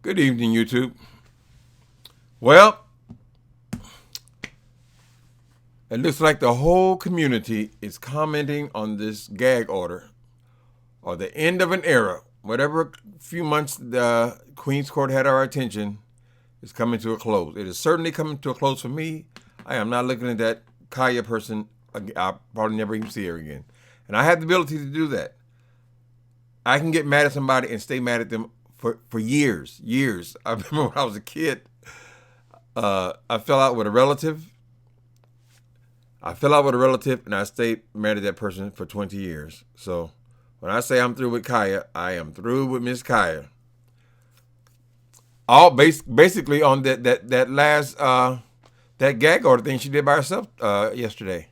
Good evening, YouTube. Well, it looks like the whole community is commenting on this gag order or the end of an era. Whatever few months the Queen's Court had our attention is coming to a close. It is certainly coming to a close for me. I am not looking at that Kaya person. I'll probably never even see her again. And I have the ability to do that. I can get mad at somebody and stay mad at them for years. I remember when I was a kid, I fell out with a relative. And I stayed mad at that person for 20 years. So when I say I'm through with Kaya, I am through with Miss Kaya. All basically on that last that gag order thing she did by herself yesterday.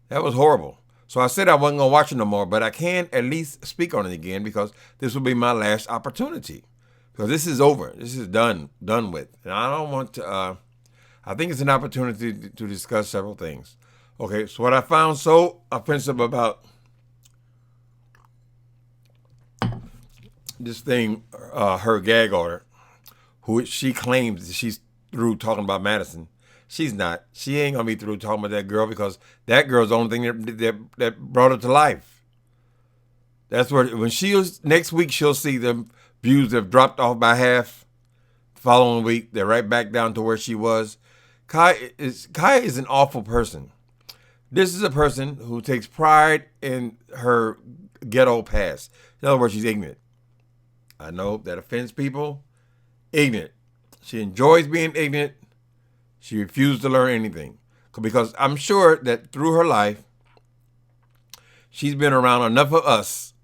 That was horrible. So I said I wasn't gonna watch it no more, but I can at least speak on it again because this will be my last opportunity. Because this is over. This is done with, and I don't want to. I think it's an opportunity to discuss several things. Okay, so what I found so offensive about this thing, her gag order, who she claims she's through talking about Madison. She's not. She ain't gonna be through talking about that girl because that girl's the only thing that brought her to life. That's where when next week she'll see the views have dropped off by half. The following week they're right back down to where she was. Kaya is an awful person. This is a person who takes pride in her ghetto past. In other words, she's ignorant. I know that offends people. Ignorant. She enjoys being ignorant. She refused to learn anything. Because I'm sure that through her life, she's been around enough of us,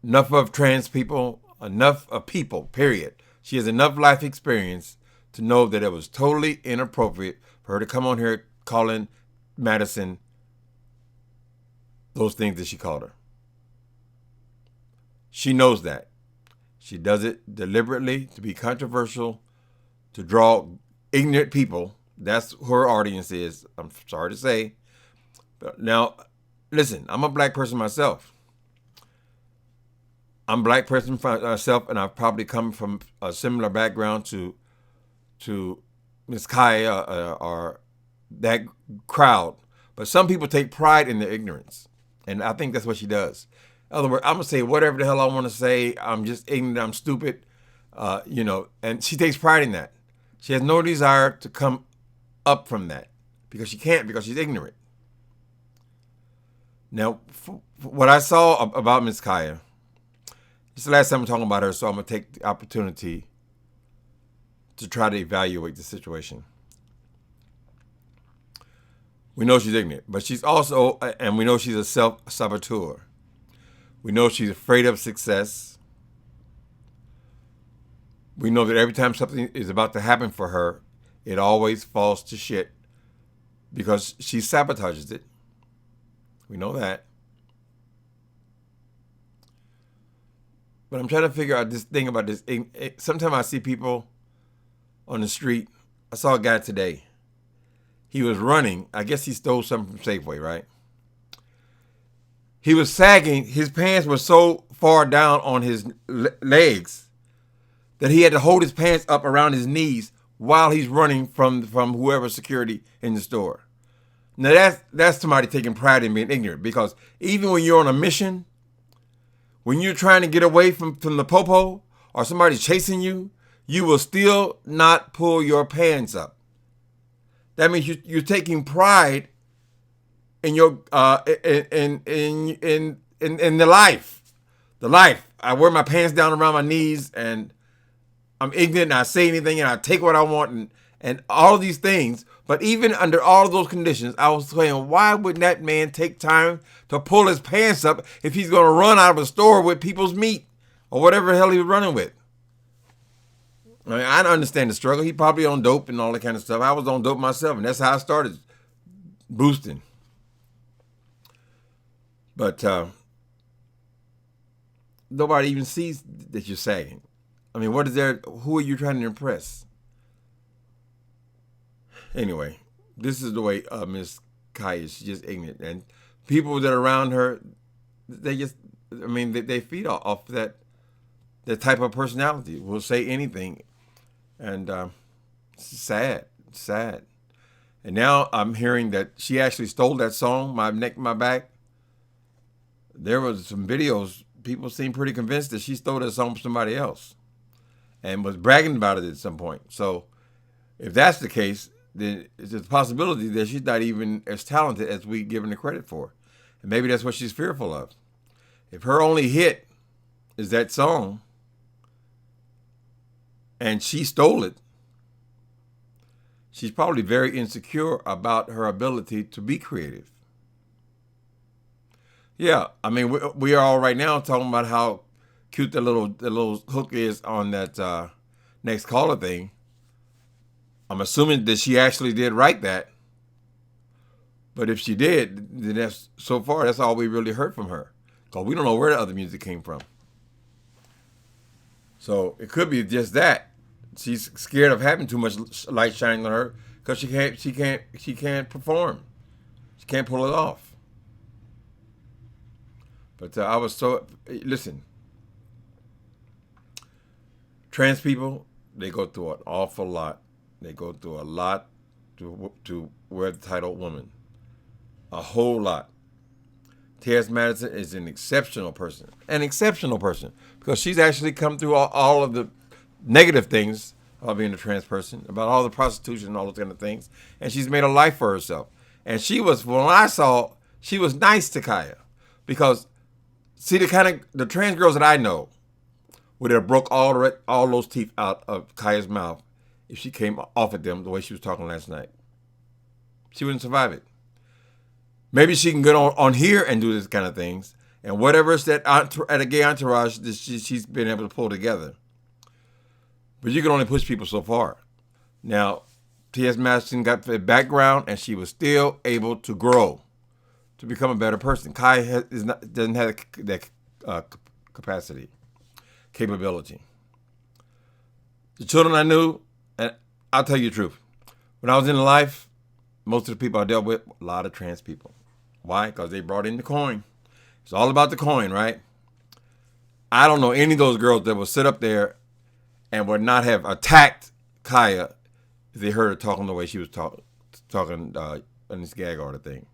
enough of trans people, enough of people, period. She has enough life experience to know that it was totally inappropriate for her to come on here calling Madison those things that she called her. She knows that. She does it deliberately to be controversial, to draw ignorant people. That's who her audience is. I'm sorry to say. But now, listen, I'm a black person myself. I'm a black person myself, and I've probably come from a similar background to Miss Kaya or that crowd. But some people take pride in their ignorance, and I think that's what she does. In other words, I'm going to say whatever the hell I want to say. I'm just ignorant. I'm stupid. And she takes pride in that. She has no desire to come up from that because she can't, because she's ignorant. Now, what I saw about Miss Kaya, this is the last time I'm talking about her, so I'm going to take the opportunity to try to evaluate the situation. We know she's ignorant, but she's also, and we know she's a self-saboteur. We know she's afraid of success. We know that every time something is about to happen for her, it always falls to shit because she sabotages it. We know that. But I'm trying to figure out this thing about this. Sometimes I see people on the street. I saw a guy today. He was running. I guess he stole something from Safeway, right? He was sagging. His pants were so far down on his legs that he had to hold his pants up around his knees while he's running from whoever security in the store. Now that's somebody taking pride in being ignorant, because even when you're on a mission, when you're trying to get away from the popo or somebody's chasing you, you will still not pull your pants up. That means you're taking pride in your in the life. The life. I wear my pants down around my knees and I'm ignorant and I say anything and I take what I want and all of these things. But even under all of those conditions, I was saying, why wouldn't that man take time to pull his pants up if he's going to run out of a store with people's meat or whatever the hell he was running with? I mean, I don't understand the struggle. He probably on dope and all that kind of stuff. I was on dope myself, and that's how I started boosting. But nobody even sees that you're sagging. I mean, what is there? Who are you trying to impress? Anyway, this is the way Miss Kaya is. She's just ignorant, and people that are around her, they feed off that that type of personality. Will say anything, and sad. And now I'm hearing that she actually stole that song, "My Neck, My Back." There was some videos. People seem pretty convinced that she stole that song from somebody else, and was bragging about it at some point. So, if that's the case, then it's a possibility that she's not even as talented as we give her the credit for. And maybe that's what she's fearful of. If her only hit is that song, and she stole it, she's probably very insecure about her ability to be creative. Yeah, I mean, we are all right now talking about how cute the little hook is on that next caller thing. I'm assuming that she actually did write that. But if she did, then that's all we really heard from her. Because we don't know where the other music came from. So it could be just that. She's scared of having too much light shining on her because she can't perform. She can't pull it off. But listen, trans people, they go through an awful lot. They go through a lot to wear the title woman. A whole lot. T.S. Madison is an exceptional person. Because she's actually come through all of the negative things of being a trans person, about all the prostitution and all those kind of things. And she's made a life for herself. And when I saw, she was nice to Kaya. Because, see, the trans girls that I know would have broke all those teeth out of Kaya's mouth if she came off at them the way she was talking last night. She wouldn't survive it. Maybe she can get on here and do this kind of things. And whatever it's at a gay entourage that she's been able to pull together. But you can only push people so far. Now, T.S. Madison got the background, and she was still able to grow, to become a better person. Kai doesn't have that capacity, capability. The children I knew, and I'll tell you the truth, when I was in life, most of the people I dealt with, a lot of trans people. Why? Because they brought in the coin. It's all about the coin, right? I don't know any of those girls that would sit up there and would not have attacked Kaya if they heard her talking the way she was talking on this gag order thing.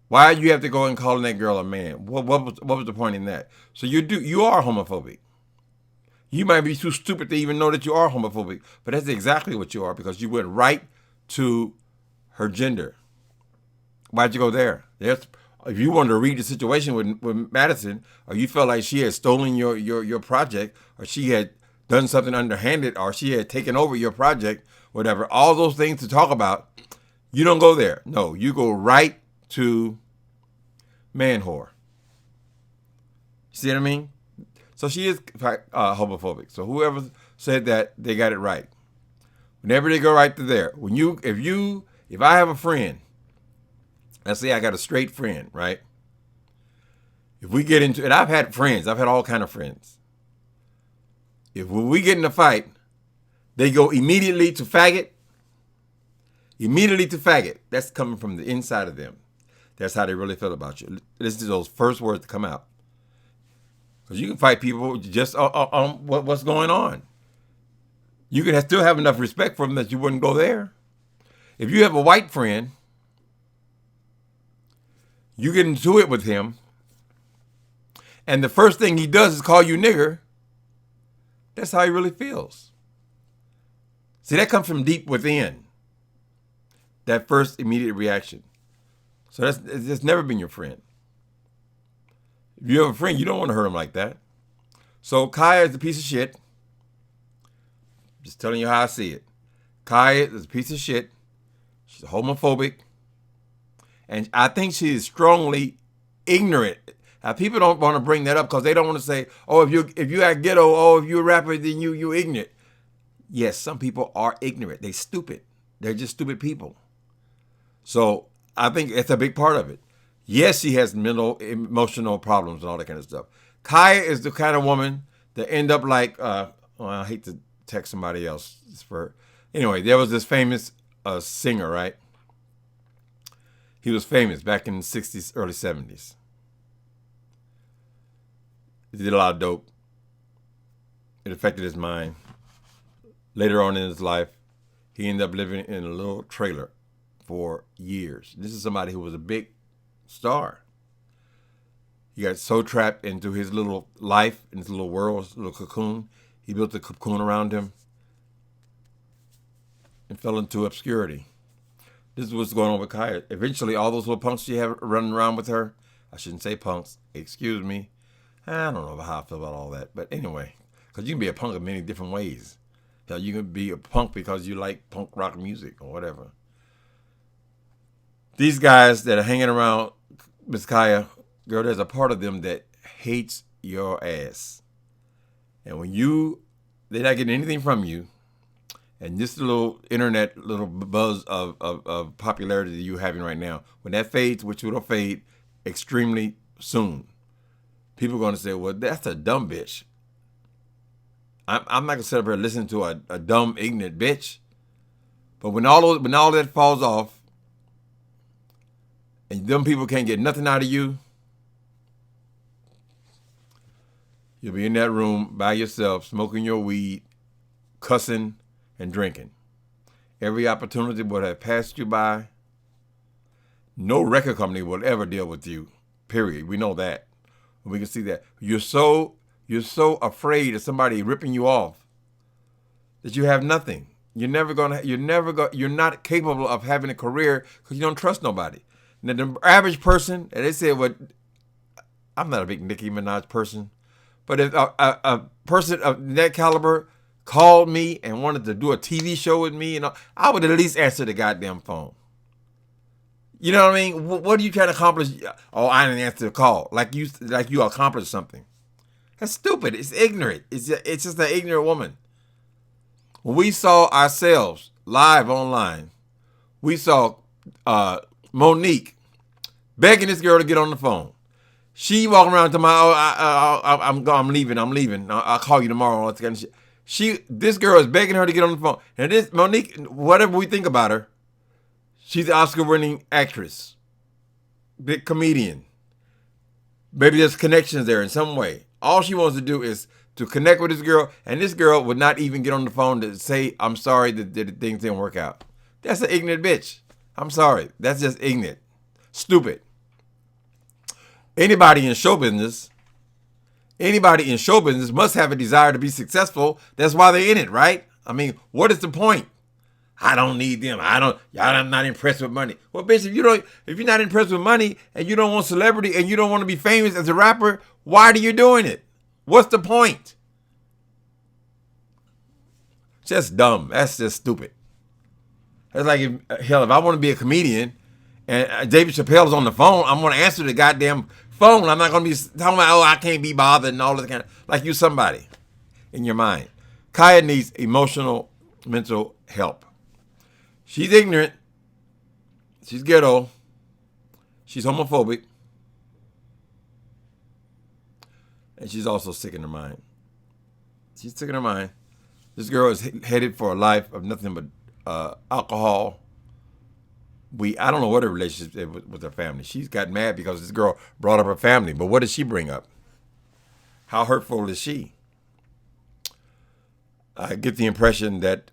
Why do you have to go and calling that girl a man? What was the point in that? So you are homophobic. You might be too stupid to even know that you are homophobic, but that's exactly what you are, because you went right to her gender. Why'd you go there? If you wanted to read the situation with Madison, or you felt like she had stolen your project, or she had done something underhanded, or she had taken over your project, whatever, all those things to talk about, you don't go there. No, you go right to man whore. See what I mean? So she is homophobic. So whoever said that, they got it right. Whenever they go right to there, if I have a friend, let's say I got a straight friend, right? If we get into it, I've had all kind of friends. When we get in a fight, they go immediately to faggot. That's coming from the inside of them. That's how they really feel about you. Listen to those first words that come out. Because you can fight people just on what's going on. You can still have enough respect for them that you wouldn't go there. If you have a white friend, you get into it with him, and the first thing he does is call you nigger, that's how he really feels. See, that comes from deep within. That first immediate reaction. So that's never been your friend. If you have a friend, you don't want to hurt him like that. So Kaya is a piece of shit. Just telling you how I see it. Kaya is a piece of shit. She's homophobic. And I think she is strongly ignorant. Now, people don't want to bring that up because they don't want to say, oh, if you act ghetto, oh, if you're a rapper, then you ignorant. Yes, some people are ignorant. They're stupid. They're just stupid people. So I think it's a big part of it. Yes, she has mental, emotional problems and all that kind of stuff. Kaya is the kind of woman that end up like, I hate to text somebody else. Anyway, there was this famous singer, right? He was famous back in the 60s, early 70s. He did a lot of dope. it affected his mind. Later on in his life, he ended up living in a little trailer for years. This is somebody who was a big star. He got so trapped into his little life, in his little world, his little cocoon. He built a cocoon around him and fell into obscurity. This is what's going on with Kaya. Eventually, all those little punks she had running around with her, I shouldn't say punks, excuse me. I don't know how I feel about all that. But anyway, because you can be a punk in many different ways. Hell, you can be a punk because you like punk rock music or whatever. These guys that are hanging around Miss Kaya, girl, there's a part of them that hates your ass. And when they're not getting anything from you, and this little internet, little buzz of popularity that you're having right now, when that fades, which will fade extremely soon, people are going to say, well, that's a dumb bitch. I'm not going to sit up here and listen to a dumb, ignorant bitch. But when all that falls off, and them people can't get nothing out of you, you'll be in that room by yourself, smoking your weed, cussing, and drinking. Every opportunity would have passed you by. No record company will ever deal with you, period. We know that. We can see that. You're so afraid of somebody ripping you off that you have nothing. You're not capable of having a career because you don't trust nobody. Now, the average person, and they say, well, I'm not a big Nicki Minaj person, but if a person of that caliber called me and wanted to do a TV show with me, I would at least answer the goddamn phone. You know what I mean? What are you trying to accomplish? Oh, I didn't answer the call. Like you accomplished something. That's stupid. It's ignorant. It's just an ignorant woman. When we saw ourselves live online, we saw Monique begging this girl to get on the phone. She walking around to I'm leaving. I'll call you tomorrow. All that kind of shit. This girl is begging her to get on the phone. And this Monique, whatever we think about her, she's an Oscar-winning actress, big comedian. Maybe there's connections there in some way. All she wants to do is to connect with this girl, and this girl would not even get on the phone to say, I'm sorry that things didn't work out. That's an ignorant bitch. I'm sorry. That's just ignorant. Stupid. Anybody in show business must have a desire to be successful. That's why they're in it, right? I mean, what is the point? I don't need them. I'm not impressed with money. Well, bitch, if you're not impressed with money and you don't want celebrity and you don't want to be famous as a rapper, why are you doing it? What's the point? Just dumb. That's just stupid. It's like, if I want to be a comedian and David Chappelle's on the phone, I'm going to answer the goddamn phone. I'm not going to be talking about, I can't be bothered and all that kind of, like you somebody in your mind. Kaya needs emotional, mental help. She's ignorant. She's ghetto. She's homophobic. And she's also sick in her mind. She's sick in her mind. This girl is headed for a life of nothing but alcohol. I don't know what her relationship is with her family. She's got mad because this girl brought up her family. But what did she bring up? How hurtful is she? I get the impression that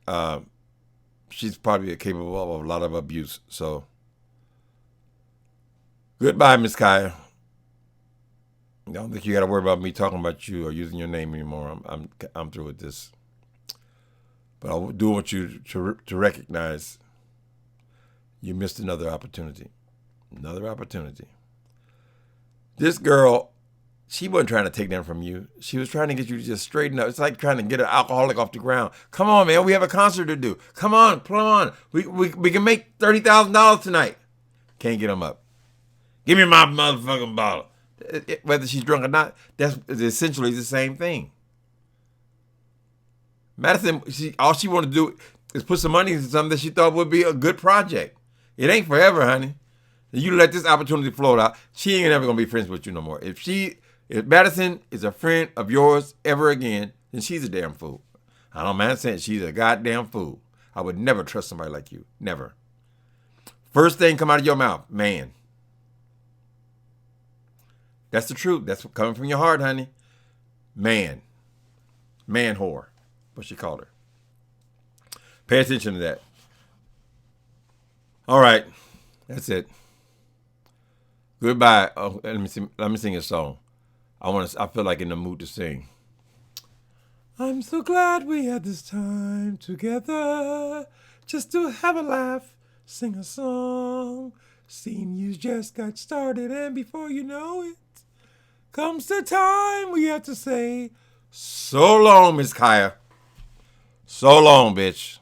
she's probably capable of a lot of abuse. So, goodbye, Miss Kaya. I don't think you got to worry about me talking about you or using your name anymore. I'm through with this. But I do want you to recognize you missed another opportunity. Another opportunity. This girl, she wasn't trying to take them from you. She was trying to get you to just straighten up. It's like trying to get an alcoholic off the ground. Come on, man. We have a concert to do. Come on. We can make $30,000 tonight. Can't get them up. Give me my motherfucking bottle. Whether she's drunk or not, that's essentially the same thing. Madison, all she wanted to do is put some money into something that she thought would be a good project. It ain't forever, honey. You let this opportunity float out, she ain't ever gonna be friends with you no more. If Madison is a friend of yours ever again, then she's a damn fool. I don't mind saying she's a goddamn fool. I would never trust somebody like you. Never. First thing come out of your mouth, man. That's the truth. That's coming from your heart, honey. Man. Man whore, what she called her. Pay attention to that. All right, that's it. Goodbye. Oh, let me sing a song. I feel like in the mood to sing. I'm so glad we had this time together, just to have a laugh, sing a song. Seem you just got started, and before you know it, comes the time we have to say, so long, Miss Kaya. So long, bitch.